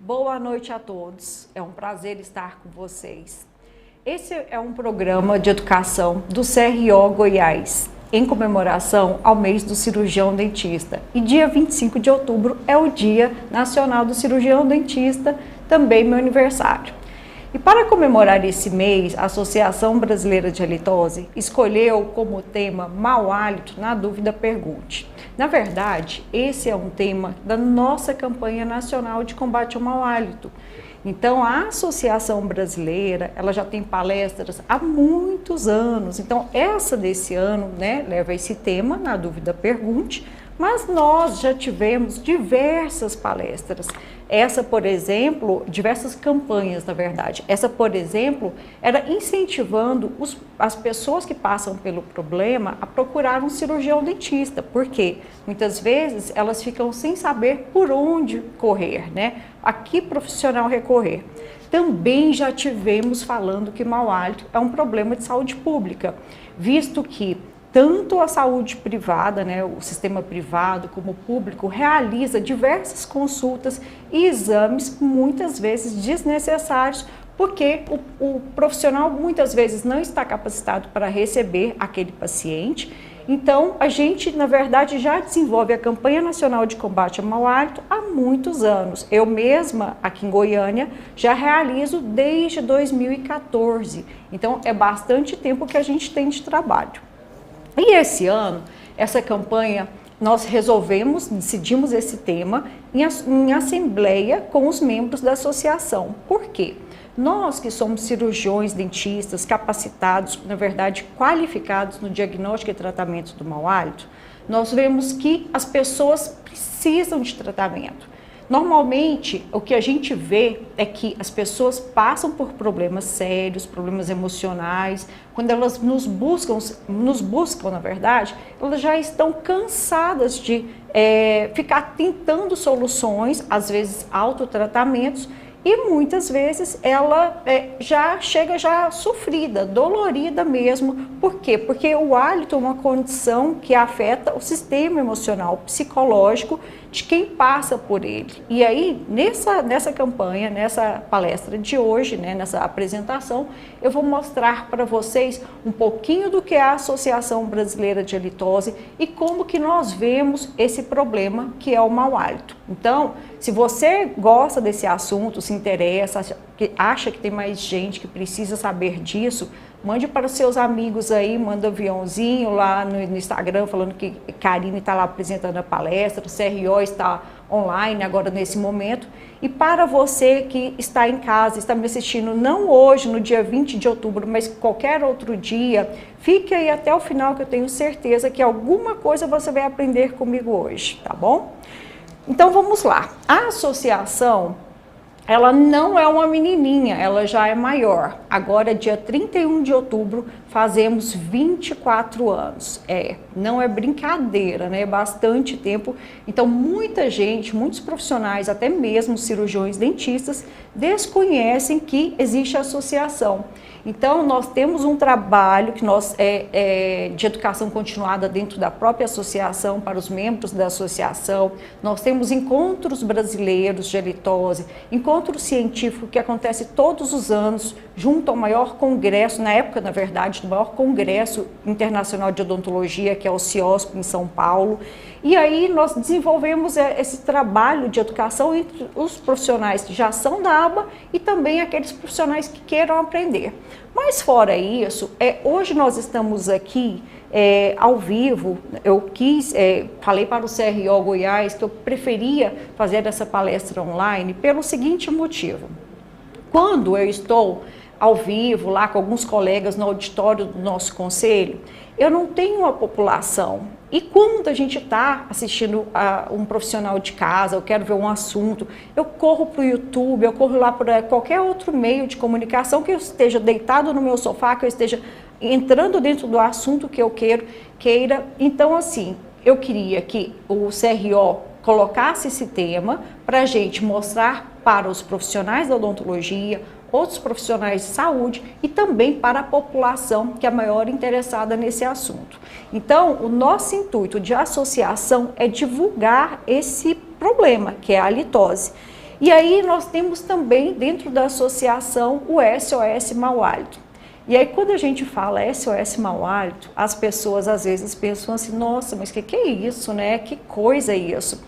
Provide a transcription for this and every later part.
Boa noite a todos, é um prazer estar com vocês. Esse é um programa de educação do CRO Goiás, em comemoração ao mês do cirurgião dentista. E dia 25 de outubro é o Dia Nacional do Cirurgião Dentista, também meu aniversário. E para comemorar esse mês, a Associação Brasileira de Halitose escolheu como tema mau hálito, na dúvida pergunte. Na verdade, esse é um tema da nossa campanha nacional de combate ao mau hálito. Então, a Associação Brasileira, ela já tem palestras há muitos anos. Então, essa desse ano, leva esse tema, na dúvida pergunte, mas nós já tivemos diversas palestras. Essa, por exemplo, diversas campanhas, na verdade. Essa, por exemplo, era incentivando as pessoas que passam pelo problema a procurar um cirurgião dentista. Por quê? Muitas vezes elas ficam sem saber por onde correr, a que profissional recorrer. Também já tivemos falando que mau hálito é um problema de saúde pública, visto que tanto a saúde privada, o sistema privado como o público, realiza diversas consultas e exames, muitas vezes desnecessários, porque o profissional muitas vezes não está capacitado para receber aquele paciente. Então, a gente, na verdade, já desenvolve a campanha nacional de combate ao mau hálito há muitos anos. Eu mesma, aqui em Goiânia, já realizo desde 2014. Então, é bastante tempo que a gente tem de trabalho. E esse ano, essa campanha, nós decidimos esse tema em assembleia com os membros da associação. Por quê? Nós que somos cirurgiões, dentistas, capacitados, na verdade, qualificados no diagnóstico e tratamento do mau hálito, nós vemos que as pessoas precisam de tratamento. Normalmente, o que a gente vê é que as pessoas passam por problemas sérios, problemas emocionais. Quando elas nos buscam, na verdade, elas já estão cansadas de ficar tentando soluções, às vezes autotratamentos, e muitas vezes ela já chega sofrida, dolorida mesmo. Por quê? Porque o hálito é uma condição que afeta o sistema emocional, psicológico de quem passa por ele. E aí, nessa campanha, nessa palestra de hoje, nessa apresentação, eu vou mostrar para vocês um pouquinho do que é a Associação Brasileira de Halitose e como que nós vemos esse problema que é o mau hálito. Então, se você gosta desse assunto, se interessa, acha que tem mais gente que precisa saber disso, mande para os seus amigos aí, manda um aviãozinho lá no Instagram falando que Karine está lá apresentando a palestra, o CRO está online agora nesse momento. E para você que está em casa, está me assistindo não hoje, no dia 20 de outubro, mas qualquer outro dia, fique aí até o final que eu tenho certeza que alguma coisa você vai aprender comigo hoje, tá bom? Então vamos lá. A associação, ela não é uma menininha, ela já é maior. Agora, dia 31 de outubro, fazemos 24 anos. Não é brincadeira, É bastante tempo. Então, muita gente, muitos profissionais, até mesmo cirurgiões dentistas, desconhecem que existe a associação. Então, nós temos um trabalho que de educação continuada dentro da própria associação, para os membros da associação. Nós temos encontros brasileiros de halitose, encontro científico que acontece todos os anos, junto ao maior congresso, na época, na verdade, do maior congresso internacional de odontologia, que é o CIOSP, em São Paulo. E aí nós desenvolvemos esse trabalho de educação entre os profissionais que já são da aba e também aqueles profissionais que queiram aprender. Mas fora isso, hoje nós estamos aqui ao vivo. Eu falei para o CRO Goiás que eu preferia fazer essa palestra online pelo seguinte motivo. Quando eu estou ao vivo lá com alguns colegas no auditório do nosso conselho, eu não tenho uma população. E quando a gente está assistindo a um profissional de casa, eu quero ver um assunto, eu corro para o YouTube, eu corro lá para qualquer outro meio de comunicação, que eu esteja deitado no meu sofá, que eu esteja entrando dentro do assunto que eu queira. Então, assim, eu queria que o CRO colocasse esse tema para a gente mostrar para os profissionais da odontologia, outros profissionais de saúde e também para a população que é a maior interessada nesse assunto. Então, o nosso intuito de associação é divulgar esse problema, que é a halitose. E aí nós temos também, dentro da associação, o SOS Mau Hálito. E aí quando a gente fala SOS Mau Hálito, as pessoas às vezes pensam assim, nossa, mas que é isso, né? Que coisa é isso?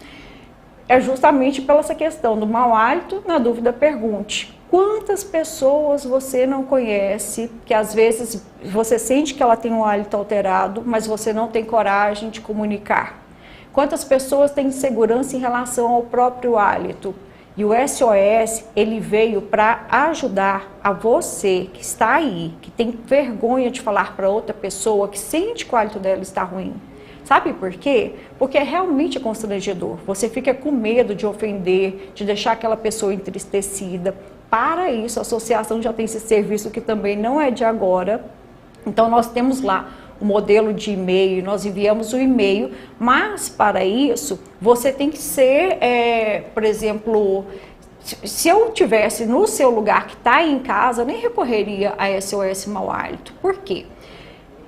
É justamente pela essa questão do mau hálito. Na dúvida, pergunte. Quantas pessoas você não conhece que às vezes você sente que ela tem um hálito alterado, mas você não tem coragem de comunicar? Quantas pessoas têm insegurança em relação ao próprio hálito? E o SOS, ele veio para ajudar a você que está aí, que tem vergonha de falar para outra pessoa, que sente que o hálito dela está ruim. Sabe por quê? Porque é realmente constrangedor. Você fica com medo de ofender, de deixar aquela pessoa entristecida. Para isso, a associação já tem esse serviço que também não é de agora. Então, nós temos lá o modelo de e-mail, nós enviamos o e-mail, mas para isso, você tem que ser, por exemplo, se eu tivesse no seu lugar que está em casa, eu nem recorreria a SOS Mau Hálito. Por quê?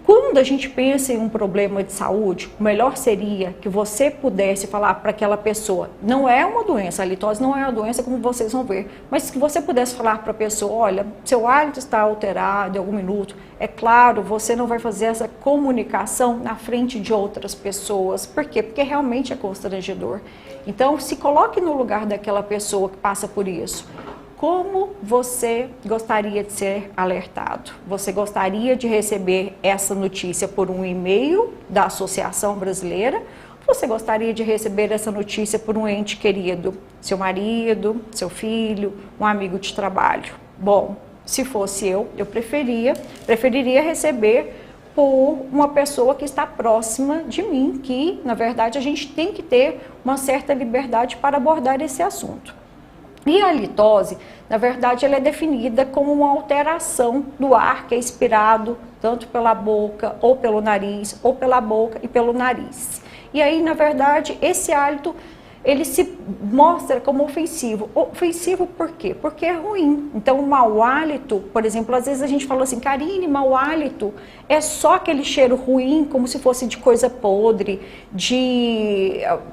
Quando a gente pensa em um problema de saúde, o melhor seria que você pudesse falar para aquela pessoa, não é uma doença, a halitose não é uma doença como vocês vão ver, mas que você pudesse falar para a pessoa, olha, seu hálito está alterado em algum minuto, é claro, você não vai fazer essa comunicação na frente de outras pessoas. Por quê? Porque realmente é constrangedor. Então, se coloque no lugar daquela pessoa que passa por isso. Como você gostaria de ser alertado? Você gostaria de receber essa notícia por um e-mail da Associação Brasileira? Ou você gostaria de receber essa notícia por um ente querido? Seu marido, seu filho, um amigo de trabalho? Bom, se fosse eu preferiria receber por uma pessoa que está próxima de mim, que, na verdade, a gente tem que ter uma certa liberdade para abordar esse assunto. E a halitose, na verdade, ela é definida como uma alteração do ar que é expirado tanto pela boca, ou pelo nariz, ou pela boca e pelo nariz. E aí, na verdade, esse hálito, ele se mostra como ofensivo. Ofensivo por quê? Porque é ruim. Então, o mau hálito, por exemplo, às vezes a gente fala assim, Karine, mau hálito é só aquele cheiro ruim, como se fosse de coisa podre,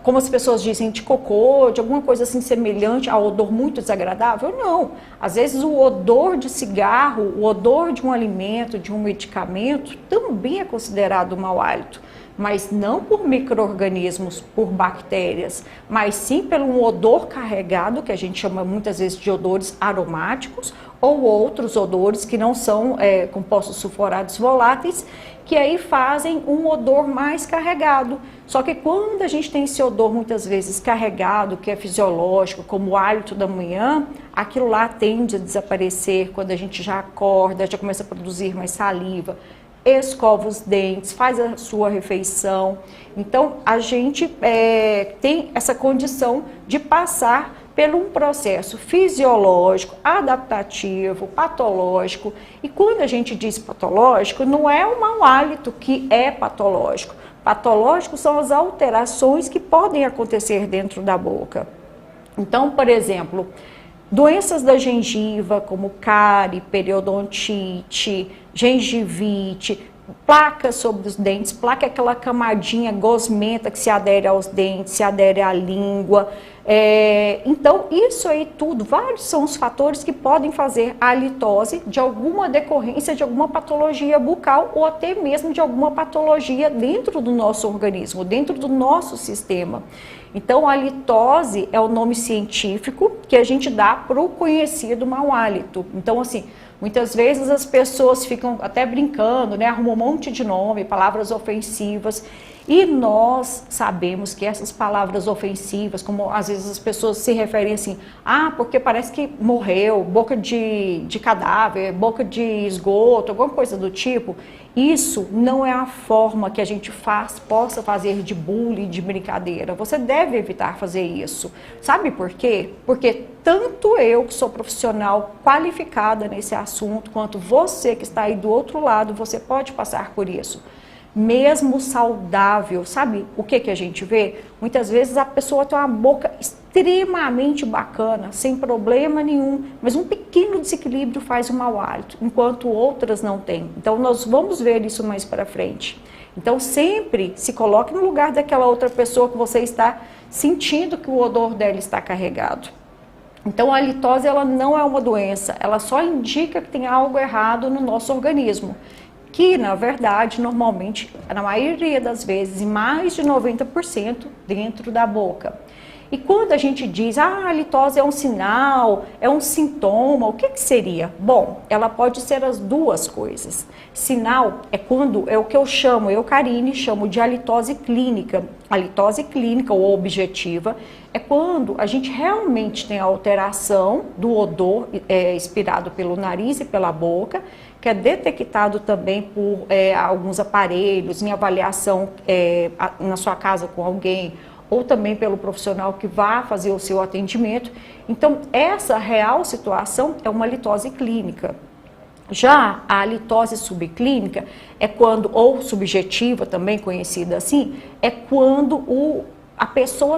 como as pessoas dizem, de cocô, de alguma coisa assim semelhante a odor muito desagradável. Não. Às vezes o odor de cigarro, o odor de um alimento, de um medicamento, também é considerado mau hálito. Mas não por micro-organismos, por bactérias, mas sim pelo um odor carregado, que a gente chama muitas vezes de odores aromáticos, ou outros odores que não são compostos sulfurados voláteis, que aí fazem um odor mais carregado. Só que quando a gente tem esse odor muitas vezes carregado, que é fisiológico, como o hálito da manhã, aquilo lá tende a desaparecer quando a gente já acorda, já começa a produzir mais saliva, escova os dentes, faz a sua refeição. Então, a gente tem essa condição de passar por um processo fisiológico, adaptativo, patológico. E quando a gente diz patológico, não é o mau hálito que é patológico. Patológico são as alterações que podem acontecer dentro da boca. Então, por exemplo, doenças da gengiva, como cárie, periodontite, gengivite, placas sobre os dentes, placa é aquela camadinha gosmenta que se adere aos dentes, se adere à língua. Então, isso aí tudo, vários são os fatores que podem fazer a halitose de alguma decorrência de alguma patologia bucal ou até mesmo de alguma patologia dentro do nosso organismo, dentro do nosso sistema. Então, a halitose é o nome científico que a gente dá para o conhecido mau hálito. Então, assim, muitas vezes as pessoas ficam até brincando, né? Arrumam um monte de nome, palavras ofensivas. E nós sabemos que essas palavras ofensivas, como às vezes as pessoas se referem assim, porque parece que morreu, boca de cadáver, boca de esgoto, alguma coisa do tipo, isso não é a forma que a gente possa fazer de bullying, de brincadeira. Você deve evitar fazer isso. Sabe por quê? Porque tanto eu, que sou profissional qualificada nesse assunto, quanto você que está aí do outro lado, você pode passar por isso. Mesmo saudável, sabe o que a gente vê? Muitas vezes a pessoa tem uma boca extremamente bacana, sem problema nenhum, mas um pequeno desequilíbrio faz um mau hálito, enquanto outras não têm. Então nós vamos ver isso mais para frente. Então sempre se coloque no lugar daquela outra pessoa que você está sentindo que o odor dela está carregado. Então a halitose ela não é uma doença, ela só indica que tem algo errado no nosso organismo, que na verdade, normalmente, na maioria das vezes, em mais de 90% dentro da boca. E quando a gente diz, a halitose é um sinal, é um sintoma, o que seria? Bom, ela pode ser as duas coisas. Sinal é quando, é o que eu, Karine, chamo de halitose clínica. A halitose clínica ou objetiva é quando a gente realmente tem a alteração do odor expirado pelo nariz e pela boca, que é detectado também por alguns aparelhos, em avaliação na sua casa com alguém, ou também pelo profissional que vai fazer o seu atendimento. Então, essa real situação é uma halitose clínica. Já a halitose subclínica é quando, ou subjetiva, também conhecida assim, é quando a pessoa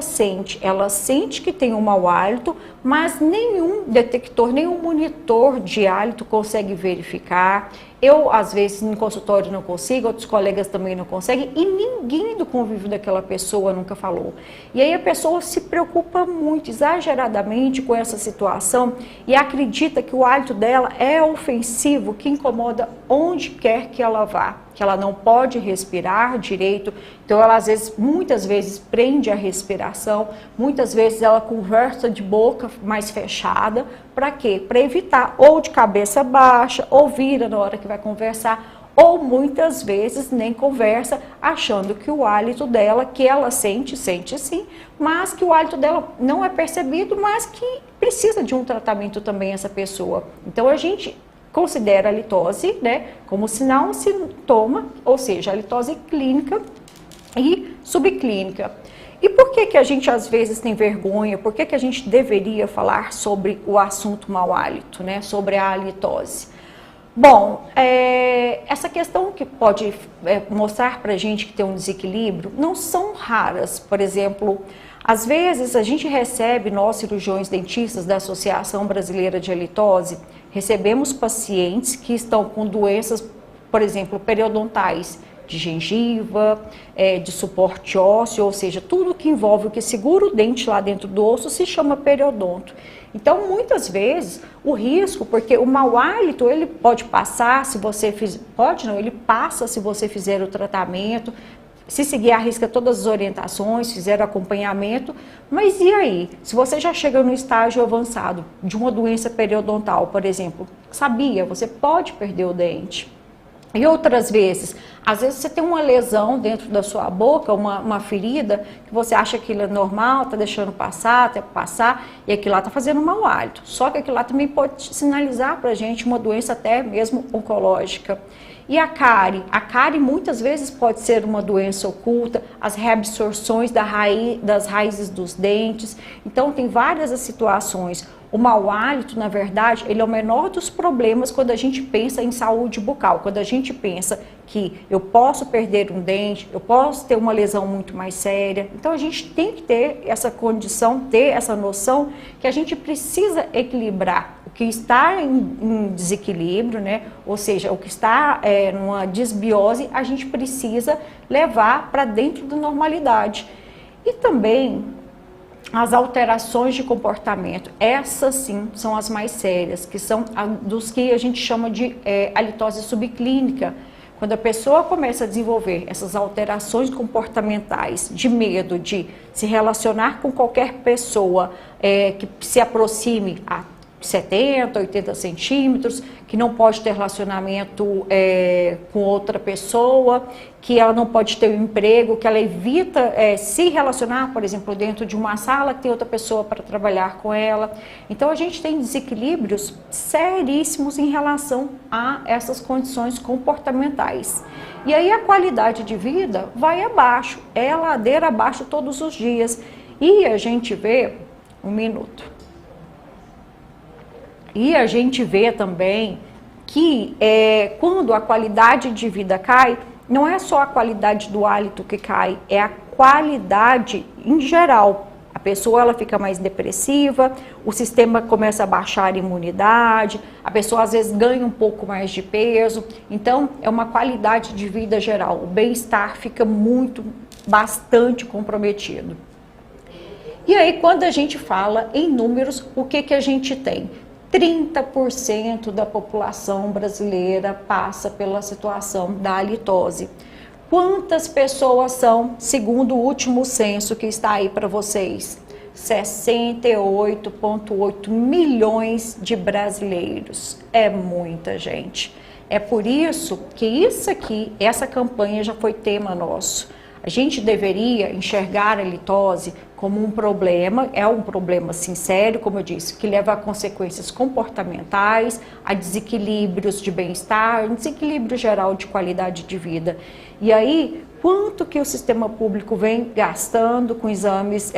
ela sente que tem um mau hálito, mas nenhum detector, nenhum monitor de hálito consegue verificar. Eu, às vezes, no consultório não consigo, outros colegas também não conseguem, e ninguém do convívio daquela pessoa nunca falou. E aí a pessoa se preocupa muito, exageradamente com essa situação e acredita que o hálito dela é ofensivo, que incomoda onde quer que ela vá, que ela não pode respirar direito. Então ela, muitas vezes, prende a respiração, muitas vezes ela conversa de boca mais fechada. Para quê? Para evitar ou de cabeça baixa, ou vira na hora que vai conversar, ou muitas vezes nem conversa, achando que o hálito dela, que ela sente sim, mas que o hálito dela não é percebido, mas que precisa de um tratamento também essa pessoa. Então a gente considera a halitose, né, como sinal, sintoma, ou seja, a halitose clínica e subclínica. E por que a gente às vezes tem vergonha? Por que a gente deveria falar sobre o assunto mau hálito, né? Sobre a halitose? Bom, essa questão que pode mostrar para a gente que tem um desequilíbrio não são raras. Por exemplo, às vezes a gente recebe, nós cirurgiões dentistas da Associação Brasileira de Halitose, recebemos pacientes que estão com doenças, por exemplo, periodontais, de gengiva, de suporte ósseo, ou seja, tudo que envolve o que segura o dente lá dentro do osso se chama periodonto. Então, muitas vezes, o risco, porque o mau hálito, ele pode passar se você fizer, ele passa se você fizer o tratamento, se seguir à risca todas as orientações, fizer acompanhamento, mas e aí? Se você já chega no estágio avançado de uma doença periodontal, por exemplo, você pode perder o dente. E outras vezes, às vezes você tem uma lesão dentro da sua boca, uma ferida, que você acha que aquilo é normal, está deixando passar, até passar, e aquilo lá está fazendo mau hálito. Só que aquilo lá também pode sinalizar para a gente uma doença até mesmo oncológica. E a cárie muitas vezes pode ser uma doença oculta, as reabsorções das raízes dos dentes. Então tem várias situações. O mau hálito, na verdade, ele é o menor dos problemas quando a gente pensa em saúde bucal, quando a gente pensa que eu posso perder um dente, eu posso ter uma lesão muito mais séria. Então a gente tem que ter essa condição, ter essa noção que a gente precisa equilibrar o que está em desequilíbrio, né? Ou seja, o que está numa desbiose, a gente precisa levar para dentro da normalidade. E também as alterações de comportamento, essas sim são as mais sérias, que são dos que a gente chama de halitose subclínica. Quando a pessoa começa a desenvolver essas alterações comportamentais, de medo de se relacionar com qualquer pessoa que se aproxime a 70, 80 centímetros, que não pode ter relacionamento com outra pessoa, que ela não pode ter um emprego, que ela evita se relacionar, por exemplo, dentro de uma sala que tem outra pessoa para trabalhar com ela. Então a gente tem desequilíbrios seríssimos em relação a essas condições comportamentais. E aí a qualidade de vida vai abaixo, é ladeira abaixo todos os dias. E a gente vê, E a gente vê também que quando a qualidade de vida cai, não é só a qualidade do hálito que cai, é a qualidade em geral. A pessoa ela fica mais depressiva, o sistema começa a baixar a imunidade, a pessoa às vezes ganha um pouco mais de peso. Então é uma qualidade de vida geral, o bem-estar fica bastante comprometido. E aí, quando a gente fala em números, o que que a gente tem? 30% da população brasileira passa pela situação da halitose. Quantas pessoas são, segundo o último censo que está aí para vocês? 68,8 milhões de brasileiros. É muita gente. É por isso que isso aqui, essa campanha já foi tema nosso. A gente deveria enxergar a halitose como um problema, é um problema sim sério, como eu disse, que leva a consequências comportamentais, a desequilíbrios de bem-estar, desequilíbrio geral de qualidade de vida. E aí, quanto que o sistema público vem gastando com exames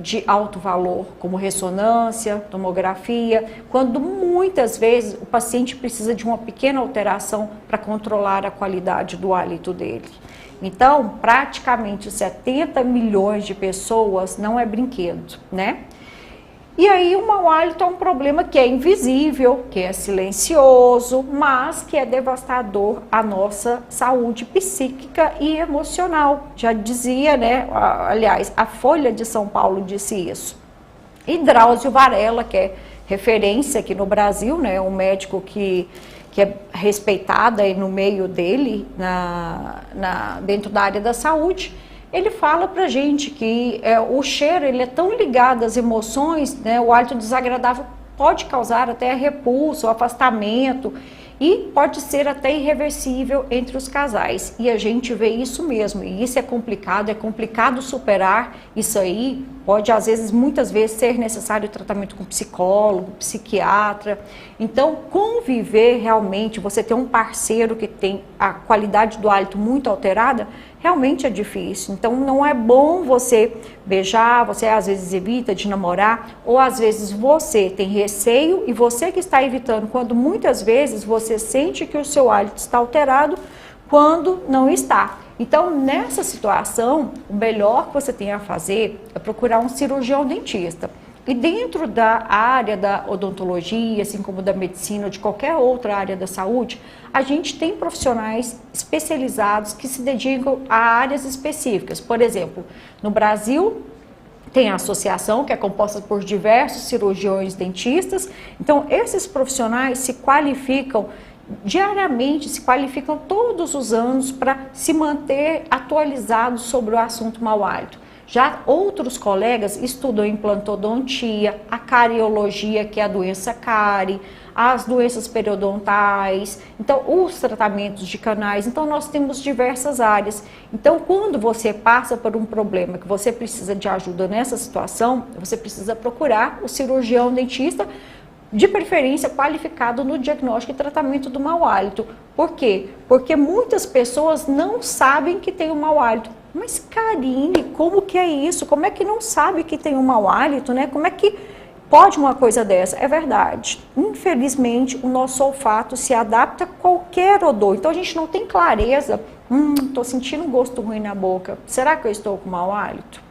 de alto valor, como ressonância, tomografia, quando muitas vezes o paciente precisa de uma pequena alteração para controlar a qualidade do hálito dele. Então, praticamente 70 milhões de pessoas não é brinquedo, né? E aí o mau hálito é um problema que é invisível, que é silencioso, mas que é devastador à nossa saúde psíquica e emocional. Já dizia, né? Aliás, a Folha de São Paulo disse isso. E Drauzio Varella, que é referência aqui no Brasil, né? Um médico que é respeitada aí no meio dele, dentro da área da saúde, ele fala pra gente que o cheiro ele é tão ligado às emoções, né, o hálito desagradável pode causar até repulso, afastamento e pode ser até irreversível entre os casais. E a gente vê isso mesmo, e isso é complicado superar isso aí, pode às vezes, muitas vezes ser necessário tratamento com psicólogo, psiquiatra. Então, conviver realmente, você ter um parceiro que tem a qualidade do hálito muito alterada, realmente é difícil. Então, não é bom você beijar, você às vezes evita de namorar, ou às vezes você tem receio e você que está evitando, quando muitas vezes você sente que o seu hálito está alterado, quando não está. Então, nessa situação, o melhor que você tem a fazer é procurar um cirurgião dentista. E dentro da área da odontologia, assim como da medicina ou de qualquer outra área da saúde, a gente tem profissionais especializados que se dedicam a áreas específicas. Por exemplo, no Brasil, tem a associação que é composta por diversos cirurgiões dentistas. Então, esses profissionais se qualificam diariamente, se qualificam todos os anos para se manter atualizados sobre o assunto mau hálito. Já outros colegas estudam implantodontia, a cariologia, que é a doença cárie, as doenças periodontais, então os tratamentos de canais. Então nós temos diversas áreas. Então quando você passa por um problema que você precisa de ajuda nessa situação, você precisa procurar o cirurgião dentista, de preferência qualificado no diagnóstico e tratamento do mau hálito. Por quê? Porque muitas pessoas não sabem que tem o mau hálito. Mas Karine, como que é isso? Como é que não sabe que tem um mau hálito, né? Como é que pode uma coisa dessa? É verdade. Infelizmente, o nosso olfato se adapta a qualquer odor. Então a gente não tem clareza. Tô sentindo um gosto ruim na boca. Será que eu estou com mau hálito?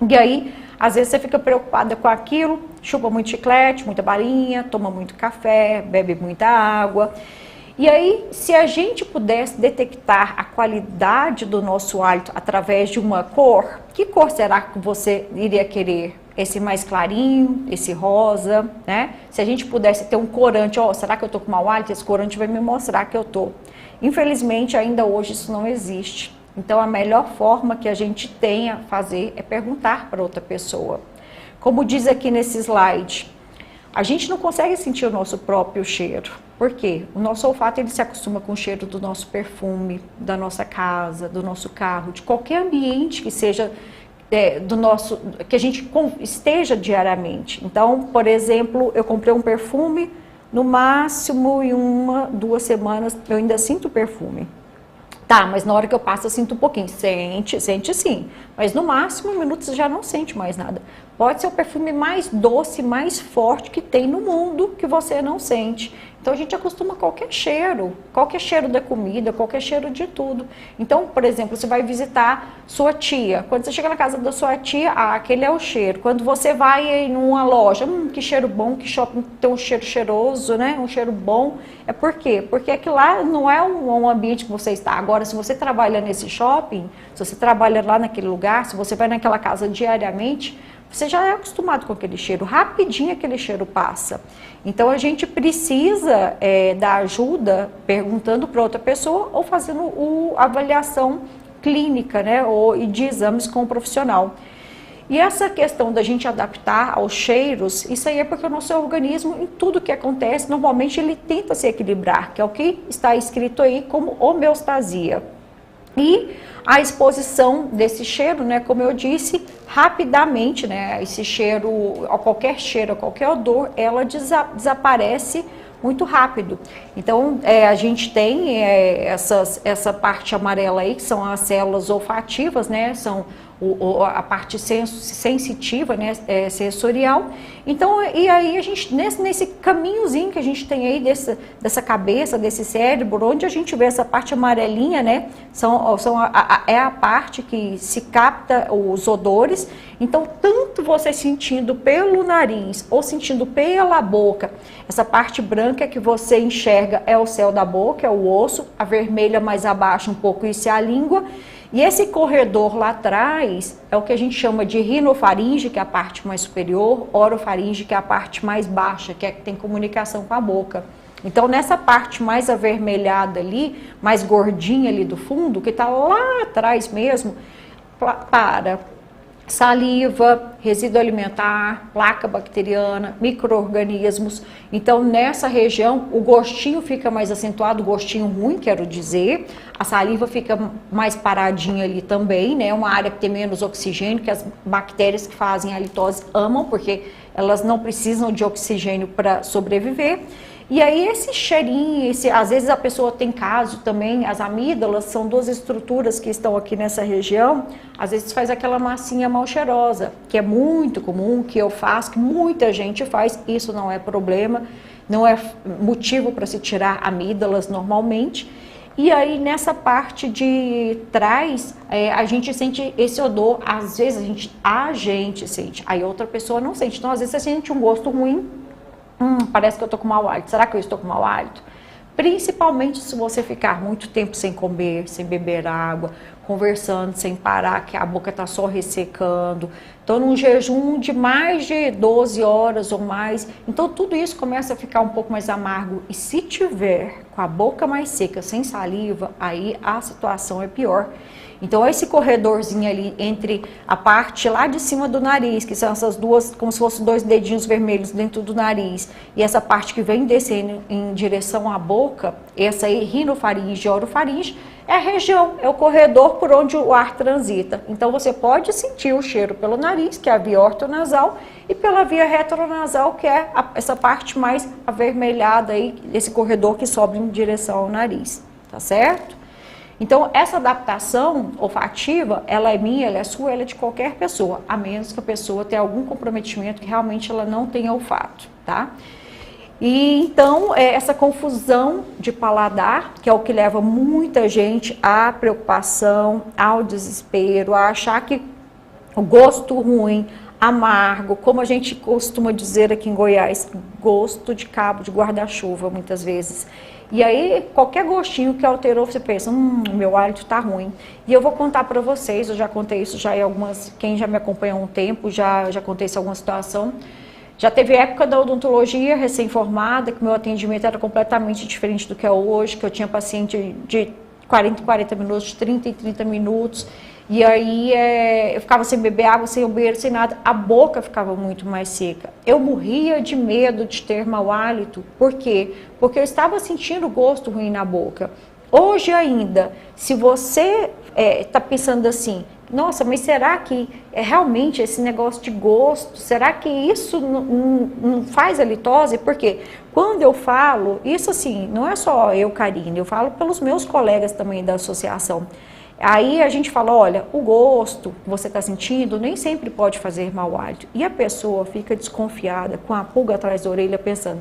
E aí, às vezes você fica preocupada com aquilo, chupa muito chiclete, muita balinha, toma muito café, bebe muita água. E aí, se a gente pudesse detectar a qualidade do nosso hálito através de uma cor, que cor será que você iria querer? Esse mais clarinho, esse rosa, né? Se a gente pudesse ter um corante, será que eu tô com mau hálito? Esse corante vai me mostrar que eu tô. Infelizmente, ainda hoje isso não existe. Então, a melhor forma que a gente tem a fazer é perguntar para outra pessoa. Como diz aqui nesse slide, a gente não consegue sentir o nosso próprio cheiro. Por quê? O nosso olfato ele se acostuma com o cheiro do nosso perfume, da nossa casa, do nosso carro, de qualquer ambiente que seja que a gente esteja diariamente. Então, por exemplo, eu comprei um perfume, no máximo em 1-2 semanas eu ainda sinto o perfume. Tá, mas na hora que eu passo eu sinto um pouquinho. Sente sim. Mas no máximo, em minutos, você já não sente mais nada. Pode ser o perfume mais doce, mais forte que tem no mundo que você não sente. Então a gente acostuma a qualquer cheiro da comida, qualquer cheiro de tudo. Então, por exemplo, você vai visitar sua tia. Quando você chega na casa da sua tia, aquele é o cheiro. Quando você vai em uma loja, que cheiro bom, que shopping tem um cheiro cheiroso, né? Um cheiro bom. É por quê? Porque aquilo lá não é um ambiente que você está. Agora, se você trabalha nesse shopping, se você trabalha lá naquele lugar, se você vai naquela casa diariamente, você já é acostumado com aquele cheiro, rapidinho aquele cheiro passa. Então a gente precisa dar ajuda perguntando para outra pessoa ou fazendo a avaliação clínica, né, ou de exames com o profissional. E essa questão da gente adaptar aos cheiros, isso aí é porque o nosso organismo, em tudo que acontece, normalmente ele tenta se equilibrar, que é o que está escrito aí como homeostasia. E a exposição desse cheiro, né, como eu disse, rapidamente, né, esse cheiro, a qualquer odor, ela desaparece muito rápido. Então, a gente tem essa parte amarela aí, que são as células olfativas, né, são a parte sensitiva, né, sensorial. Então, e aí a gente, nesse caminhozinho que a gente tem aí dessa cabeça, desse cérebro, onde a gente vê essa parte amarelinha, né, é a parte que se capta os odores. Então, tanto você sentindo pelo nariz ou sentindo pela boca, essa parte branca que você enxerga é o céu da boca, é o osso, a vermelha mais abaixo um pouco, isso é a língua. E esse corredor lá atrás é o que a gente chama de rinofaringe, que é a parte mais superior, orofaringe, que é a parte mais baixa, que é que tem comunicação com a boca. Então, nessa parte mais avermelhada ali, mais gordinha ali do fundo, que está lá atrás mesmo, para saliva, resíduo alimentar, placa bacteriana, micro-organismos. Então, nessa região, o gostinho fica mais acentuado, o gostinho ruim, quero dizer. A saliva fica mais paradinha ali também, né? Uma área que tem menos oxigênio, que as bactérias que fazem a litose amam, porque elas não precisam de oxigênio para sobreviver. E aí esse cheirinho, às vezes a pessoa tem caso também, as amígdalas são duas estruturas que estão aqui nessa região, às vezes faz aquela massinha mal cheirosa, que é muito comum, que eu faço, que muita gente faz, isso não é problema, não é motivo para se tirar amígdalas normalmente. E aí nessa parte de trás, a gente sente esse odor, às vezes a gente sente, aí outra pessoa não sente, então às vezes você sente um gosto ruim, parece que eu estou com mau hálito. Será que eu estou com mau hálito? Principalmente se você ficar muito tempo sem comer, sem beber água, conversando sem parar, que a boca está só ressecando. Então, num jejum de mais de 12 horas ou mais. Então, tudo isso começa a ficar um pouco mais amargo. E se tiver com a boca mais seca, sem saliva, aí a situação é pior. Então, esse corredorzinho ali entre a parte lá de cima do nariz, que são essas duas, como se fossem dois dedinhos vermelhos dentro do nariz, e essa parte que vem descendo em direção à boca, essa aí, rinofaringe e orofaringe, é a região, é o corredor por onde o ar transita. Então, você pode sentir o cheiro pelo nariz, que é a via ortonasal, e pela via retronasal, que é essa parte mais avermelhada aí, esse corredor que sobe em direção ao nariz, tá certo? Então, essa adaptação olfativa, ela é minha, ela é sua, ela é de qualquer pessoa, a menos que a pessoa tenha algum comprometimento que realmente ela não tenha olfato, tá? E então, essa confusão de paladar, que é o que leva muita gente à preocupação, ao desespero, a achar que o gosto ruim, amargo, como a gente costuma dizer aqui em Goiás, gosto de cabo de guarda-chuva, muitas vezes. E aí, qualquer gostinho que alterou, você pensa, meu hálito tá ruim. E eu vou contar para vocês, eu já contei isso já em algumas, quem já me acompanha há um tempo, já contei isso em alguma situação. Já teve época da odontologia recém-formada, que meu atendimento era completamente diferente do que é hoje, que eu tinha paciente de 40 em 40 minutos, de 30 em 30 minutos. E aí eu ficava sem beber água, sem o banheiro, sem nada. A boca ficava muito mais seca. Eu morria de medo de ter mau hálito. Por quê? Porque eu estava sentindo gosto ruim na boca. Hoje ainda, se você está pensando assim, nossa, mas será que realmente esse negócio de gosto, será que isso não faz a litose? Porque quando eu falo, isso assim, não é só eu, Karine, eu falo pelos meus colegas também da associação. Aí a gente fala, olha, o gosto que você está sentindo nem sempre pode fazer mau hálito. E a pessoa fica desconfiada, com a pulga atrás da orelha, pensando,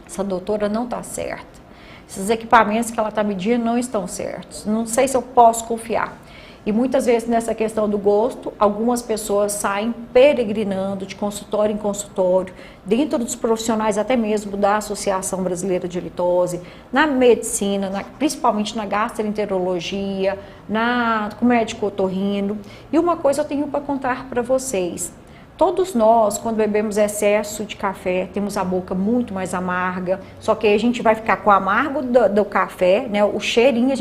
essa doutora não está certa. Esses equipamentos que ela está medindo não estão certos. Não sei se eu posso confiar. E muitas vezes nessa questão do gosto, algumas pessoas saem peregrinando de consultório em consultório, dentro dos profissionais até mesmo da Associação Brasileira de Litose, na medicina, principalmente na gastroenterologia, com médico otorrino. E uma coisa eu tenho para contar para vocês. Todos nós, quando bebemos excesso de café, temos a boca muito mais amarga, só que aí a gente vai ficar com o amargo do café, né? O cheirinho,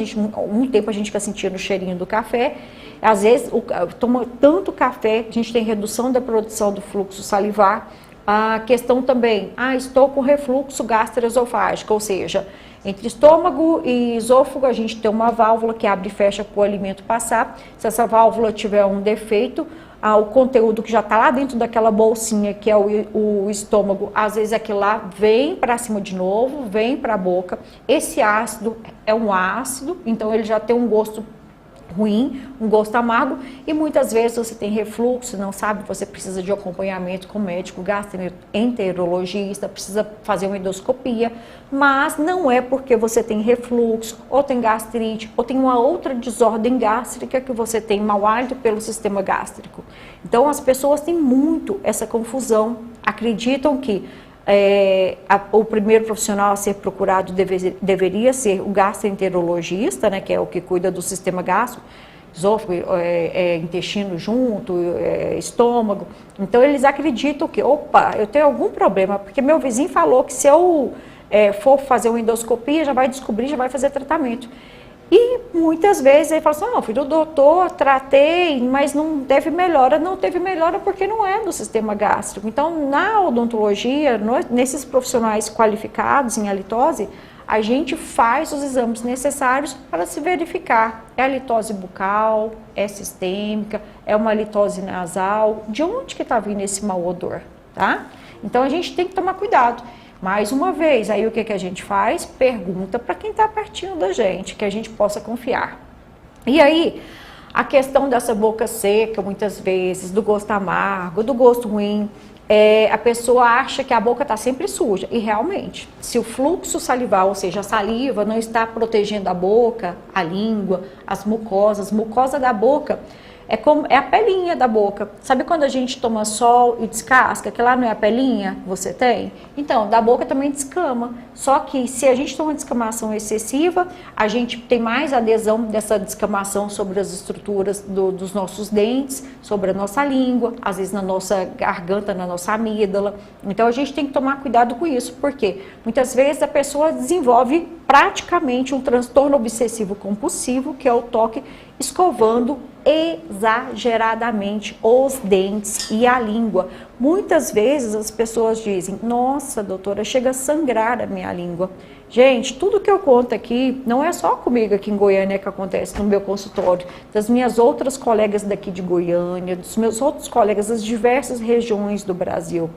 um tempo a gente fica sentindo o cheirinho do café, às vezes toma tanto café, a gente tem redução da produção do fluxo salivar, a questão também, estou com refluxo gastroesofágico, ou seja, entre estômago e esôfago a gente tem uma válvula que abre e fecha para o alimento passar, se essa válvula tiver um defeito, o conteúdo que já está lá dentro daquela bolsinha, que é o estômago, às vezes aquilo lá vem para cima de novo, vem para a boca. Esse ácido é um ácido, então ele já tem um gosto ruim, um gosto amargo, e muitas vezes você tem refluxo, não sabe, você precisa de acompanhamento com médico gastroenterologista, precisa fazer uma endoscopia, mas não é porque você tem refluxo, ou tem gastrite, ou tem uma outra desordem gástrica que você tem mau hálito pelo sistema gástrico. Então as pessoas têm muito essa confusão, acreditam que o primeiro profissional a ser procurado deveria ser o gastroenterologista, né, que é o que cuida do sistema gástrico, esôfago, intestino junto, estômago. Então eles acreditam que, eu tenho algum problema, porque meu vizinho falou que se eu for fazer uma endoscopia, já vai descobrir, já vai fazer tratamento. E muitas vezes ele fala assim, fui do doutor, tratei, mas não teve melhora. Não teve melhora porque não é do sistema gástrico. Então, na odontologia, nesses profissionais qualificados em halitose, a gente faz os exames necessários para se verificar. É halitose bucal, é sistêmica, é uma halitose nasal, de onde que está vindo esse mau odor, tá? Então, a gente tem que tomar cuidado. Mais uma vez, aí o que a gente faz? Pergunta para quem está pertinho da gente, que a gente possa confiar. E aí, a questão dessa boca seca, muitas vezes, do gosto amargo, do gosto ruim, a pessoa acha que a boca está sempre suja. E realmente, se o fluxo salivar, ou seja, a saliva não está protegendo a boca, a língua, as mucosas, mucosa da boca, é a pelinha da boca. Sabe quando a gente toma sol e descasca, que lá não é a pelinha que você tem? Então, da boca também descama. Só que se a gente toma uma descamação excessiva, a gente tem mais adesão dessa descamação sobre as estruturas dos nossos dentes, sobre a nossa língua, às vezes na nossa garganta, na nossa amígdala. Então, a gente tem que tomar cuidado com isso, porque muitas vezes a pessoa desenvolve praticamente um transtorno obsessivo compulsivo, que é o toque escovando exageradamente os dentes e a língua. Muitas vezes as pessoas dizem, nossa doutora, chega a sangrar a minha língua. Gente, tudo que eu conto aqui, não é só comigo aqui em Goiânia que acontece no meu consultório, das minhas outras colegas daqui de Goiânia, dos meus outros colegas das diversas regiões do Brasil.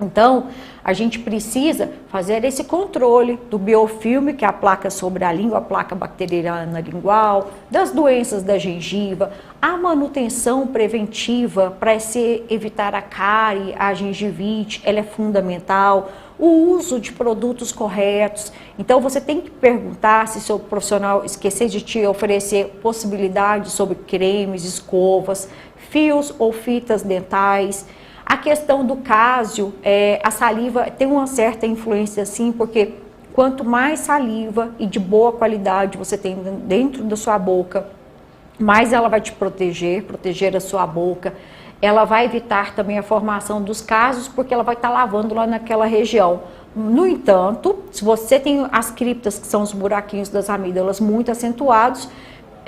Então, a gente precisa fazer esse controle do biofilme, que é a placa sobre a língua, a placa bacteriana lingual, das doenças da gengiva, a manutenção preventiva para se evitar a cárie, a gengivite, ela é fundamental, o uso de produtos corretos. Então, você tem que perguntar se seu profissional esquecer de te oferecer possibilidades sobre cremes, escovas, fios ou fitas dentais. A questão do cásio, a saliva tem uma certa influência sim, porque quanto mais saliva e de boa qualidade você tem dentro da sua boca, mais ela vai te proteger a sua boca. Ela vai evitar também a formação dos cásios, porque ela vai estar lavando lá naquela região. No entanto, se você tem as criptas, que são os buraquinhos das amígdalas muito acentuados,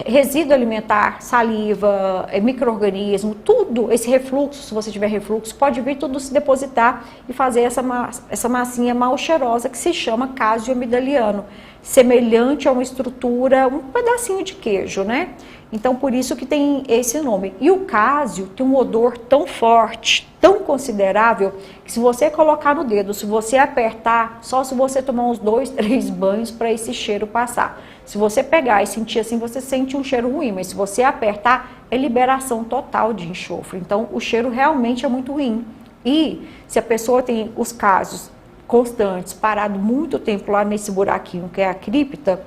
resíduo alimentar, saliva, micro-organismo, tudo, esse refluxo, se você tiver refluxo, pode vir tudo se depositar e fazer essa massinha mal cheirosa que se chama cásio amidaliano, semelhante a uma estrutura, um pedacinho de queijo, né? Então, por isso que tem esse nome. E o cásio tem um odor tão forte, tão considerável, que se você colocar no dedo, se você apertar, só se você tomar uns 2, 3 banhos para esse cheiro passar. Se você pegar e sentir assim, você sente um cheiro ruim, mas se você apertar, é liberação total de enxofre. Então, o cheiro realmente é muito ruim. E se a pessoa tem os cásios constantes, parado muito tempo lá nesse buraquinho que é a cripta,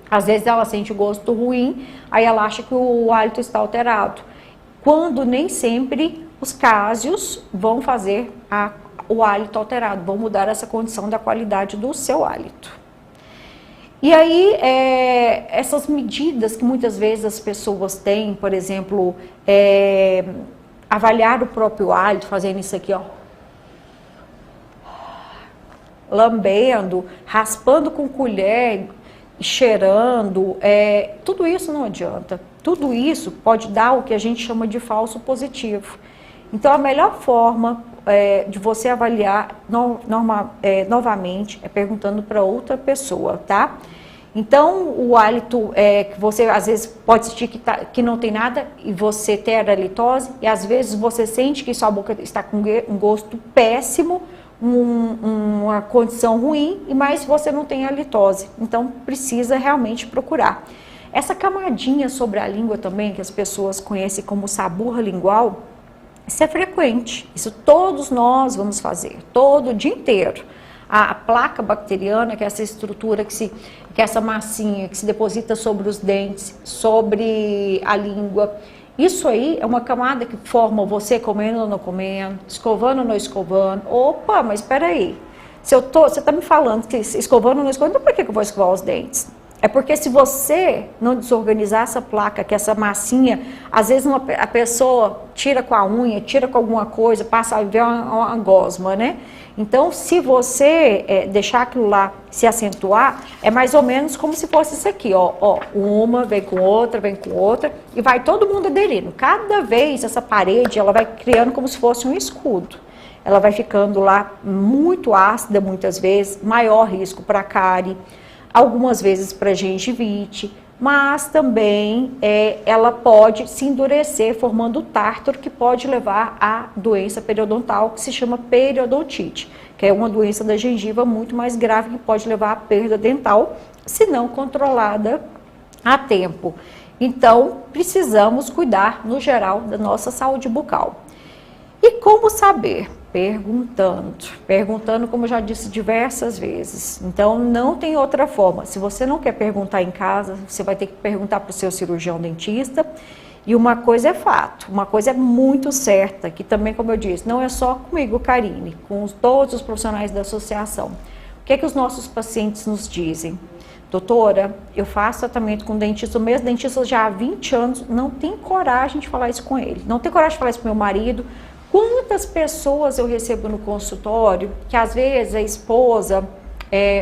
às vezes ela sente o gosto ruim, aí ela acha que o hálito está alterado. Quando nem sempre os cásios vão fazer o hálito alterado, vão mudar essa condição da qualidade do seu hálito. E aí, essas medidas que muitas vezes as pessoas têm, por exemplo, avaliar o próprio hálito, fazendo isso aqui, ó. Lambendo, raspando com colher, cheirando, tudo isso não adianta. Tudo isso pode dar o que a gente chama de falso positivo. Então, a melhor forma de você avaliar novamente é perguntando para outra pessoa, tá? Então, o hálito que você às vezes pode sentir que não tem nada e você tem a halitose, e às vezes você sente que sua boca está com um gosto péssimo, uma condição ruim, mas você não tem halitose. Então, precisa realmente procurar. Essa camadinha sobre a língua também, que as pessoas conhecem como saburra lingual, isso é frequente. Isso todos nós vamos fazer, todo o dia inteiro. A placa bacteriana, que é essa estrutura, que é essa massinha que se deposita sobre os dentes, sobre a língua. Isso aí é uma camada que forma você comendo ou não comendo, escovando ou não escovando. Opa, mas espera aí. Você está me falando que escovando ou não escovando, então por que eu vou escovar os dentes? É porque se você não desorganizar essa placa, que é essa massinha, às vezes a pessoa tira com a unha, tira com alguma coisa, passa a ver uma gosma, né? Então, se você deixar aquilo lá se acentuar, é mais ou menos como se fosse isso aqui, ó. Uma vem com outra, e vai todo mundo aderindo. Cada vez essa parede, ela vai criando como se fosse um escudo. Ela vai ficando lá muito ácida, muitas vezes, maior risco para cárie, algumas vezes para gengivite, mas também ela pode se endurecer formando tártaro, que pode levar à doença periodontal, que se chama periodontite, que é uma doença da gengiva muito mais grave, que pode levar à perda dental, se não controlada a tempo. Então, precisamos cuidar, no geral, da nossa saúde bucal. E como saber? Perguntando, como eu já disse diversas vezes. Então, não tem outra forma. Se você não quer perguntar em casa, você vai ter que perguntar para o seu cirurgião dentista. E uma coisa é fato, uma coisa é muito certa, que também, como eu disse, não é só comigo, Karine, com todos os profissionais da associação. O que é que os nossos pacientes nos dizem? Doutora, eu faço tratamento com dentista, o mesmo dentista já há 20 anos, não tem coragem de falar isso com ele, não tem coragem de falar isso com meu marido. Quantas pessoas eu recebo no consultório que às vezes a esposa,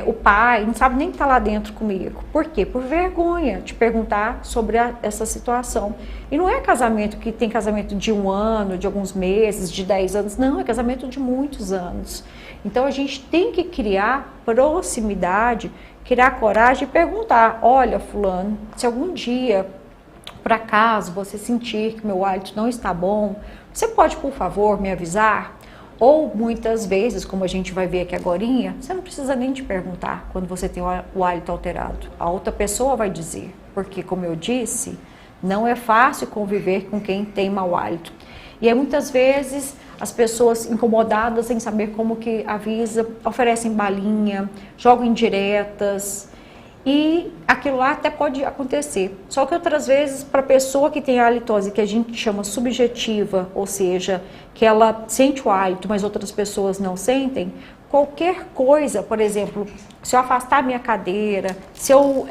o pai, não sabe nem que está lá dentro comigo. Por quê? Por vergonha de perguntar sobre essa situação. E não é casamento que tem casamento de 1 ano, de alguns meses, de 10 anos. Não, é casamento de muitos anos. Então a gente tem que criar proximidade, criar coragem e perguntar: olha, fulano, se algum dia, por acaso, você sentir que meu hálito não está bom, você pode, por favor, me avisar? Ou muitas vezes, como a gente vai ver aqui agorinha, você não precisa nem te perguntar quando você tem o hálito alterado. A outra pessoa vai dizer, porque, como eu disse, não é fácil conviver com quem tem mau hálito. E aí, muitas vezes, as pessoas incomodadas sem saber como que avisa, oferecem balinha, jogam indiretas, e aquilo lá até pode acontecer. Só que outras vezes, para a pessoa que tem a halitose, que a gente chama subjetiva, ou seja, que ela sente o hálito, mas outras pessoas não sentem, qualquer coisa, por exemplo, se eu afastar a minha cadeira, se eu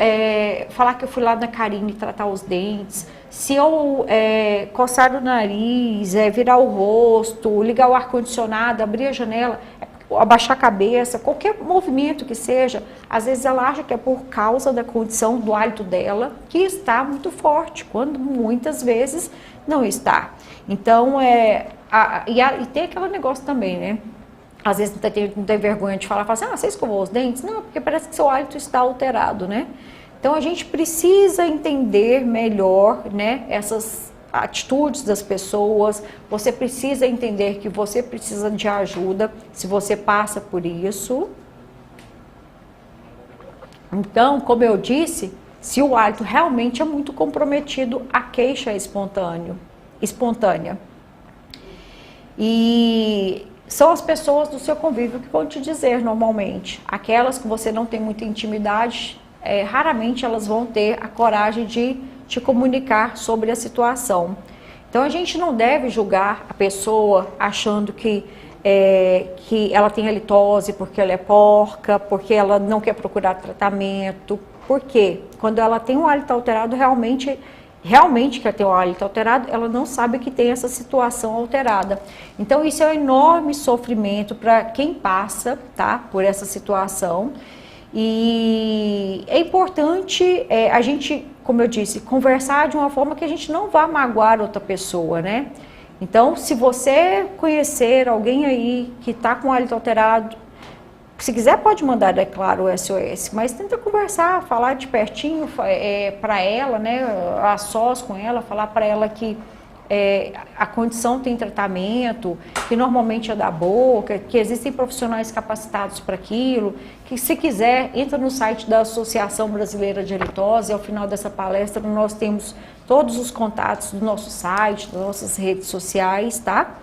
falar que eu fui lá na Karine tratar os dentes, se eu coçar o nariz, virar o rosto, ligar o ar-condicionado, abrir a janela, abaixar a cabeça, qualquer movimento que seja, às vezes ela acha que é por causa da condição do hálito dela, que está muito forte, quando muitas vezes não está. Então, e tem aquele negócio também, né? Às vezes não tem vergonha de falar assim, você escovou os dentes? Não, porque parece que seu hálito está alterado, né? Então, a gente precisa entender melhor, né, essas atitudes das pessoas. Você precisa entender que você precisa de ajuda se você passa por isso. Então, como eu disse, se o hálito realmente é muito comprometido, a queixa é espontânea. E são as pessoas do seu convívio que vão te dizer normalmente. Aquelas que você não tem muita intimidade, raramente elas vão ter a coragem de te comunicar sobre a situação. Então, a gente não deve julgar a pessoa achando que ela tem halitose porque ela é porca, porque ela não quer procurar tratamento. Por quê? Quando ela tem um hálito alterado, realmente realmente quer ter o hálito alterado, ela não sabe que tem essa situação alterada. Então isso é um enorme sofrimento para quem passa, tá, por essa situação. E é importante a gente, como eu disse, conversar de uma forma que a gente não vá magoar outra pessoa, né? Então, se você conhecer alguém aí que está com hálito alterado, se quiser pode mandar, é claro, o SOS, mas tenta conversar, falar de pertinho para ela, né, a sós com ela, falar para ela que a condição tem tratamento, que normalmente é da boca, que existem profissionais capacitados para aquilo, que se quiser, entra no site da Associação Brasileira de Halitose, ao final dessa palestra nós temos todos os contatos do nosso site, das nossas redes sociais, tá?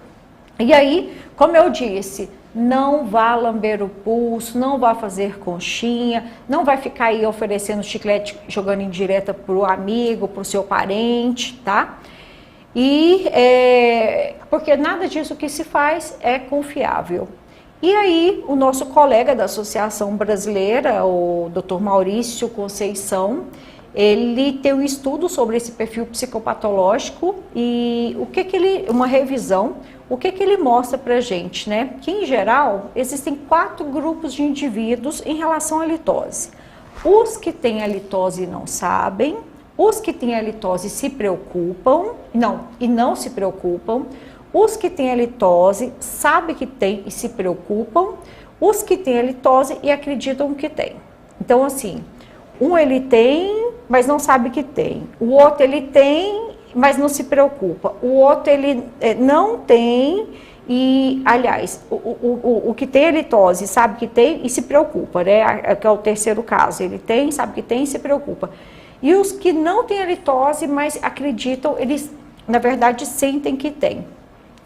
E aí, como eu disse, não vá lamber o pulso, não vá fazer conchinha, não vai ficar aí oferecendo chiclete, jogando indireta para o amigo, para o seu parente, tá? E porque nada disso que se faz é confiável. E aí, o nosso colega da Associação Brasileira, o Dr. Maurício Conceição, ele tem um estudo sobre esse perfil psicopatológico e uma revisão, o que ele mostra pra gente, né? Que em geral, existem 4 grupos de indivíduos em relação à halitose. Os que têm halitose e não sabem, os que têm halitose se preocupam, não se preocupam, os que têm halitose sabem que tem e se preocupam, os que têm halitose e acreditam que tem. Então, assim, um ele tem, mas não sabe que tem. O outro ele tem, mas não se preocupa. O outro ele não tem e, aliás, o que tem halitose sabe que tem e se preocupa, né? Que é o terceiro caso. Ele tem, sabe que tem e se preocupa. E os que não têm halitose, mas acreditam, eles, na verdade, sentem que tem.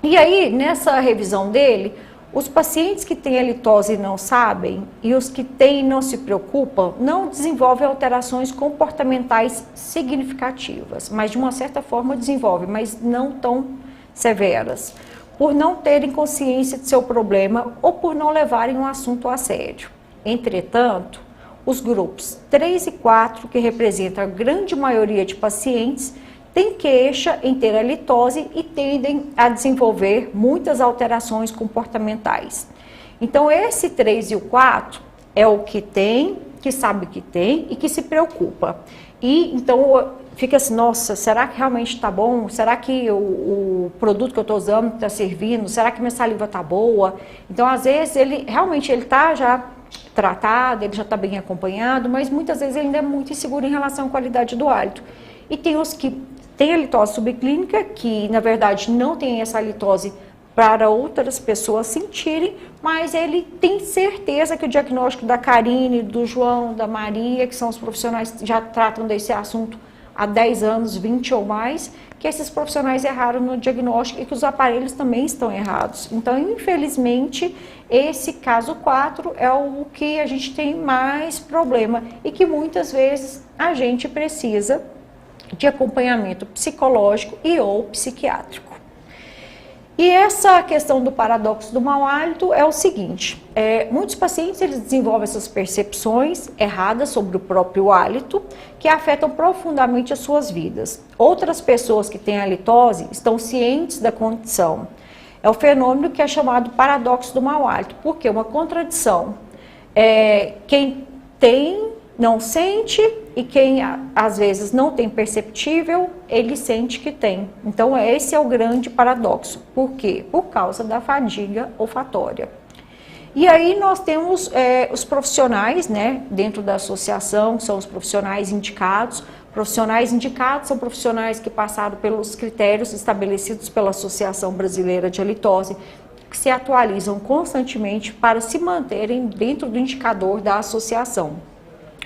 E aí, nessa revisão dele, os pacientes que têm halitose e não sabem, e os que têm e não se preocupam, não desenvolvem alterações comportamentais significativas, mas de uma certa forma desenvolvem, mas não tão severas, por não terem consciência de seu problema ou por não levarem um assunto a sério. Entretanto, os grupos 3 e 4, que representam a grande maioria de pacientes, têm queixa em ter halitose e tendem a desenvolver muitas alterações comportamentais. Então, esse 3 e o 4 é o que tem, que sabe que tem e que se preocupa. E então fica assim, nossa, será que realmente está bom? Será que o produto que eu estou usando está servindo? Será que minha saliva está boa? Então, às vezes, ele está já tratado, ele já está bem acompanhado, mas muitas vezes ele ainda é muito inseguro em relação à qualidade do hálito. E tem os que têm halitose subclínica, que na verdade não tem essa halitose para outras pessoas sentirem, mas ele tem certeza que o diagnóstico da Karine, do João, da Maria, que são os profissionais que já tratam desse assunto há 10 anos, 20 ou mais, que esses profissionais erraram no diagnóstico e que os aparelhos também estão errados. Então, infelizmente, esse caso 4 é o que a gente tem mais problema e que muitas vezes a gente precisa de acompanhamento psicológico e ou psiquiátrico. E essa questão do paradoxo do mau hálito é o seguinte, muitos pacientes eles desenvolvem essas percepções erradas sobre o próprio hálito que afetam profundamente as suas vidas. Outras pessoas que têm halitose estão cientes da condição. É o fenômeno que é chamado paradoxo do mau hálito, porque é uma contradição. Quem tem não sente e quem às vezes não tem perceptível, ele sente que tem. Então esse é o grande paradoxo. Por quê? Por causa da fadiga olfatória. E aí nós temos os profissionais, né, dentro da associação, são os profissionais indicados. Profissionais indicados são profissionais que passaram pelos critérios estabelecidos pela Associação Brasileira de Halitose, que se atualizam constantemente para se manterem dentro do indicador da associação.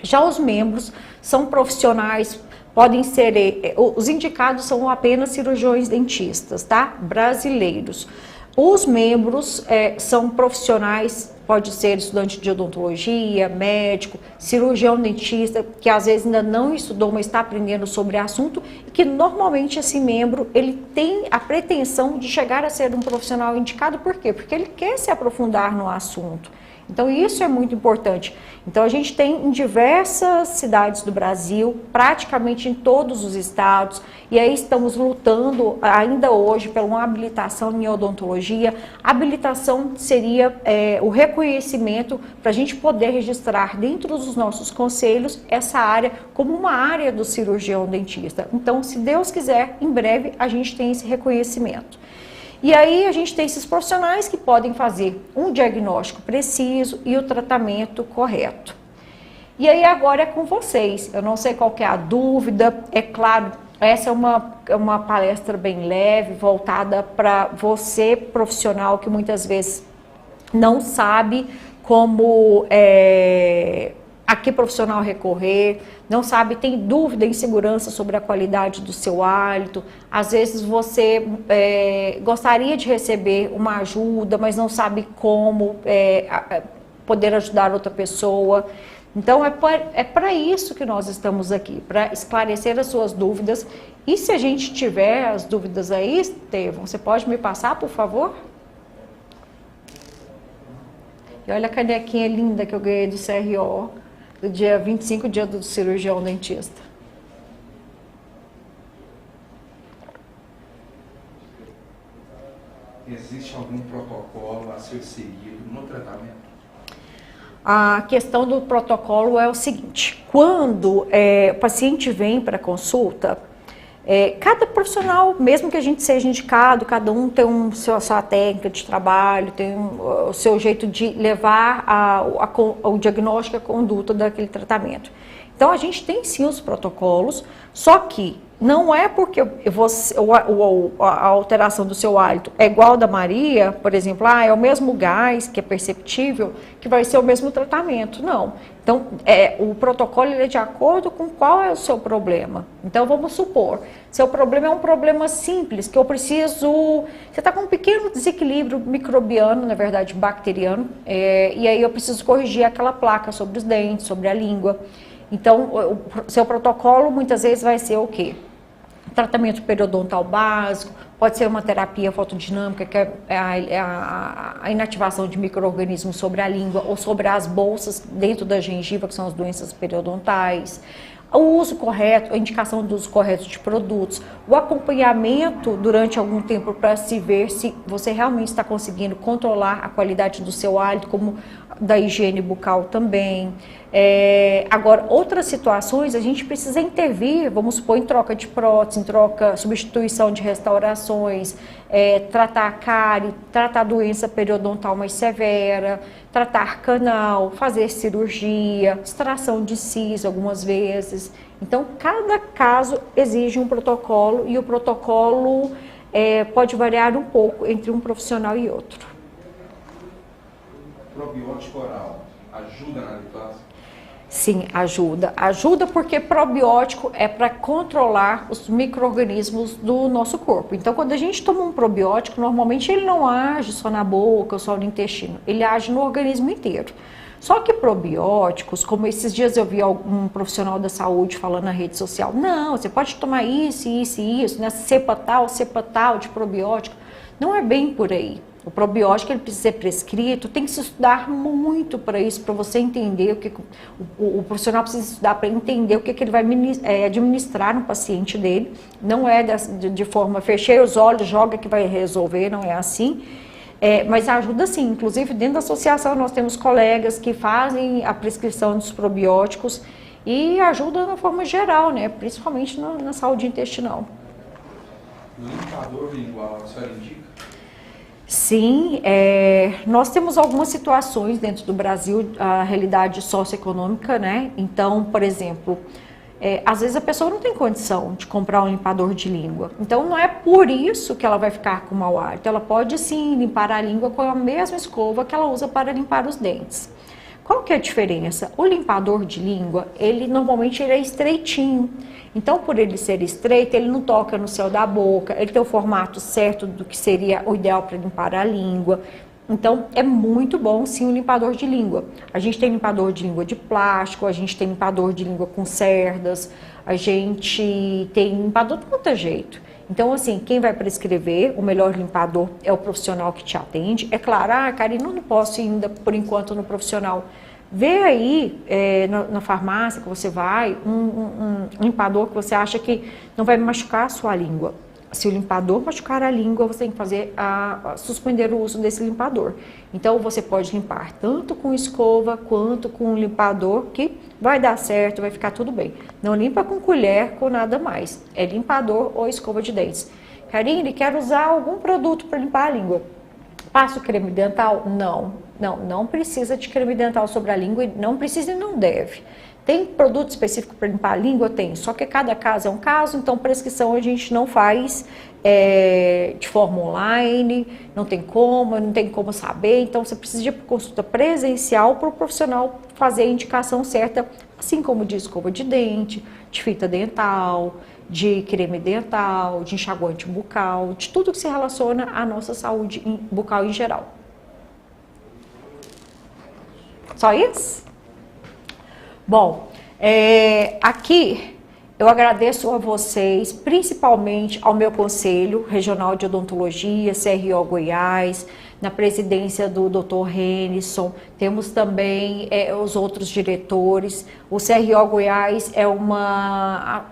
Já os membros são profissionais, podem ser, os indicados são apenas cirurgiões dentistas, tá? Brasileiros. Os membros são profissionais, pode ser estudante de odontologia, médico, cirurgião dentista, que às vezes ainda não estudou, mas está aprendendo sobre o assunto, e que normalmente esse membro, ele tem a pretensão de chegar a ser um profissional indicado, por quê? Porque ele quer se aprofundar no assunto. Então isso é muito importante. Então a gente tem em diversas cidades do Brasil, praticamente em todos os estados, e aí estamos lutando ainda hoje por uma habilitação em odontologia. A habilitação seria o reconhecimento para a gente poder registrar dentro dos nossos conselhos essa área como uma área do cirurgião dentista. Então, se Deus quiser, em breve a gente tem esse reconhecimento. E aí a gente tem esses profissionais que podem fazer um diagnóstico preciso e o tratamento correto. E aí agora é com vocês. Eu não sei qual que é a dúvida, é claro, essa é uma palestra bem leve, voltada para você, profissional, que muitas vezes não sabe como a que profissional recorrer, não sabe, tem dúvida, insegurança sobre a qualidade do seu hálito. Às vezes você gostaria de receber uma ajuda, mas não sabe como poder ajudar outra pessoa. Então é para isso que nós estamos aqui, para esclarecer as suas dúvidas. E se a gente tiver as dúvidas aí, Estevão, você pode me passar, por favor? E olha a canequinha linda que eu ganhei do CRO, do dia 25, dia do cirurgião dentista. Existe algum protocolo a ser seguido no tratamento? A questão do protocolo é o seguinte: quando o paciente vem para consulta, cada profissional, mesmo que a gente seja indicado, cada um tem sua técnica de trabalho, tem o seu jeito de levar o diagnóstico e a conduta daquele tratamento. Então a gente tem sim os protocolos, só que não é porque a alteração do seu hálito é igual da Maria, por exemplo, é o mesmo gás que é perceptível, que vai ser o mesmo tratamento. Não. Então, o protocolo ele é de acordo com qual é o seu problema. Então, vamos supor, seu problema é um problema simples, que eu preciso... Você está com um pequeno desequilíbrio microbiano, na verdade, bacteriano, e aí eu preciso corrigir aquela placa sobre os dentes, sobre a língua. Então, o seu protocolo muitas vezes vai ser o quê? Tratamento periodontal básico, pode ser uma terapia fotodinâmica, que é a inativação de micro-organismos sobre a língua ou sobre as bolsas dentro da gengiva, que são as doenças periodontais. O uso correto, a indicação do uso correto de produtos, o acompanhamento durante algum tempo para se ver se você realmente está conseguindo controlar a qualidade do seu hálito, como da higiene bucal também. Agora, outras situações a gente precisa intervir, vamos supor, em troca de prótese, substituição de restaurações, tratar a cárie, tratar doença periodontal mais severa, tratar canal, fazer cirurgia, extração de siso algumas vezes. Então, cada caso exige um protocolo e o protocolo pode variar um pouco entre um profissional e outro. Probiótico oral ajuda na lipase? Sim, ajuda. Ajuda porque probiótico é para controlar os micro-organismos do nosso corpo. Então, quando a gente toma um probiótico, normalmente ele não age só na boca ou só no intestino, ele age no organismo inteiro. Só que probióticos, como esses dias eu vi algum profissional da saúde falando na rede social, não, você pode tomar isso, isso e isso, né? cepa tal de probiótico. Não é bem por aí. O probiótico ele precisa ser prescrito, tem que se estudar muito para isso, para você entender o que o profissional precisa estudar para entender o que ele vai administrar no paciente dele. Não é de forma, fechei os olhos, joga que vai resolver, não é assim. Mas ajuda sim, inclusive dentro da associação nós temos colegas que fazem a prescrição dos probióticos e ajuda na forma geral, né? Principalmente na saúde intestinal. Limpador lingual, a senhora indica? Sim, nós temos algumas situações dentro do Brasil, a realidade socioeconômica, né? Então, por exemplo, às vezes a pessoa não tem condição de comprar um limpador de língua. Então, não é por isso que ela vai ficar com mau hálito. Ela pode sim limpar a língua com a mesma escova que ela usa para limpar os dentes. Qual que é a diferença? O limpador de língua, normalmente ele é estreitinho. Então, por ele ser estreito, ele não toca no céu da boca, ele tem o formato certo do que seria o ideal para limpar a língua. Então, é muito bom, sim, o limpador de língua. A gente tem limpador de língua de plástico, a gente tem limpador de língua com cerdas, a gente tem limpador de qualquer jeito. Então, assim, quem vai prescrever, o melhor limpador é o profissional que te atende. É claro, Karina, eu não posso ir ainda, por enquanto, no profissional Vê aí na farmácia que você vai, um limpador que você acha que não vai machucar a sua língua. Se o limpador machucar a língua, você tem que suspender o uso desse limpador. Então, você pode limpar tanto com escova quanto com limpador, que vai dar certo, vai ficar tudo bem. Não limpa com colher, com nada mais. É limpador ou escova de dentes. Karine, quero usar algum produto para limpar a língua. Passa o creme dental? Não precisa de creme dental sobre a língua, não precisa e não deve. Tem produto específico para limpar a língua? Tem, só que cada caso é um caso, então prescrição a gente não faz de forma online, não tem como saber, então você precisa de consulta presencial para o profissional fazer a indicação certa, assim como de escova de dente, de fita dental, de creme dental, de enxaguante bucal, de tudo que se relaciona à nossa saúde bucal em geral. Só isso? Bom, aqui eu agradeço a vocês, principalmente ao meu Conselho Regional de Odontologia, CRO Goiás, na presidência do Dr. Renison, temos também os outros diretores. O CRO Goiás é uma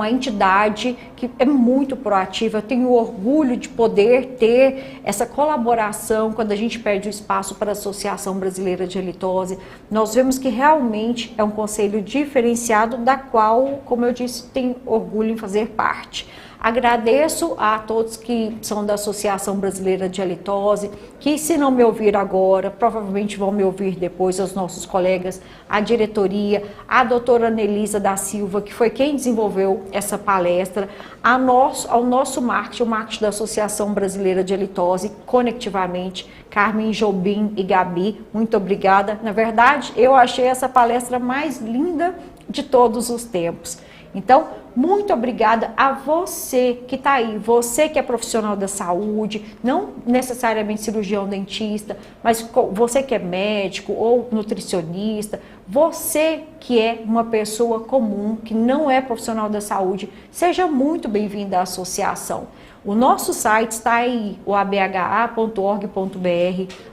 entidade que é muito proativa. Eu tenho orgulho de poder ter essa colaboração quando a gente pede o espaço para a Associação Brasileira de Halitose. Nós vemos que realmente é um conselho diferenciado, da qual, como eu disse, tenho orgulho em fazer parte. Agradeço a todos que são da Associação Brasileira de Halitose, que se não me ouvir agora, provavelmente vão me ouvir depois, os nossos colegas, a diretoria, a doutora Nelisa da Silva, que foi quem desenvolveu essa palestra, ao nosso marketing, o marketing da Associação Brasileira de Halitose, conectivamente, Carmen, Jobim e Gabi, muito obrigada. Na verdade, eu achei essa palestra mais linda de todos os tempos. Então, muito obrigada a você que está aí, você que é profissional da saúde, não necessariamente cirurgião dentista, mas você que é médico ou nutricionista, você que é uma pessoa comum, que não é profissional da saúde, seja muito bem-vindo à associação. O nosso site está aí, o abha.org.br.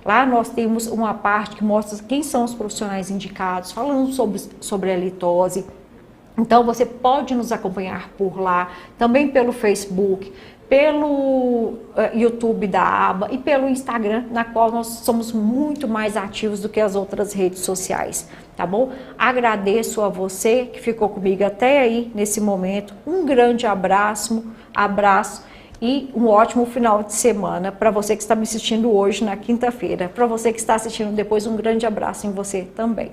Lá nós temos uma parte que mostra quem são os profissionais indicados, falando sobre a halitose. Então, você pode nos acompanhar por lá, também pelo Facebook, pelo YouTube da ABA e pelo Instagram, na qual nós somos muito mais ativos do que as outras redes sociais, tá bom? Agradeço a você que ficou comigo até aí nesse momento. Um grande abraço e um ótimo final de semana para você que está me assistindo hoje na quinta-feira. Para você que está assistindo depois, um grande abraço em você também.